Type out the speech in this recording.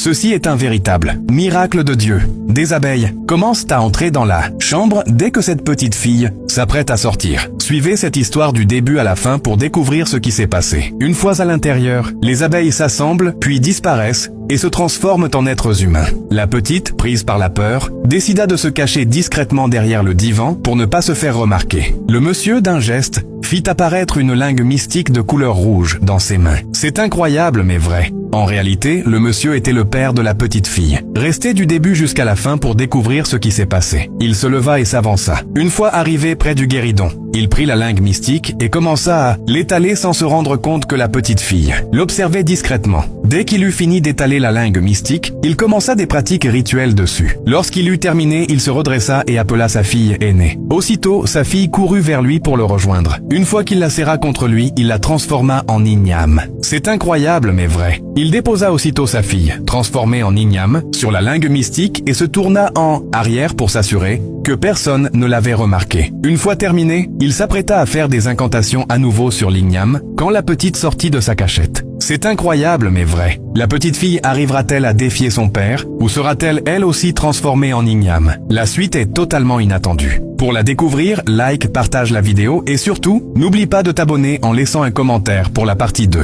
Ceci est un véritable miracle de Dieu. Des abeilles commencent à entrer dans la chambre dès que cette petite fille s'apprête à sortir. Suivez cette histoire du début à la fin pour découvrir ce qui s'est passé. Une fois à l'intérieur, les abeilles s'assemblent, puis disparaissent et se transforment en êtres humains. La petite, prise par la peur, décida de se cacher discrètement derrière le divan pour ne pas se faire remarquer. Le monsieur, d'un geste, fit apparaître une lingue mystique de couleur rouge dans ses mains. C'est incroyable mais vrai. En réalité, le monsieur était le père de la petite fille. Restez du début jusqu'à la fin pour découvrir ce qui s'est passé. Il se leva et s'avança. Une fois arrivé près du guéridon, il prit la lingue mystique et commença à l'étaler sans se rendre compte que la petite fille l'observait discrètement. Dès qu'il eut fini d'étaler la lingue mystique, il commença des pratiques rituelles dessus. Lorsqu'il eut terminé, il se redressa et appela sa fille aînée. Aussitôt, sa fille courut vers lui pour le rejoindre. Une fois qu'il la serra contre lui, il la transforma en igname. C'est incroyable mais vrai. Il déposa aussitôt sa fille, transformée en igname, sur la lingue mystique et se tourna en arrière pour s'assurer que personne ne l'avait remarqué. Une fois terminé, il s'apprêta à faire des incantations à nouveau sur l'igname quand la petite sortit de sa cachette. C'est incroyable mais vrai. La petite fille arrivera-t-elle à défier son père ou sera-t-elle elle aussi transformée en igname? La suite est totalement inattendue. Pour la découvrir, like, partage la vidéo et surtout, n'oublie pas de t'abonner en laissant un commentaire pour la partie 2.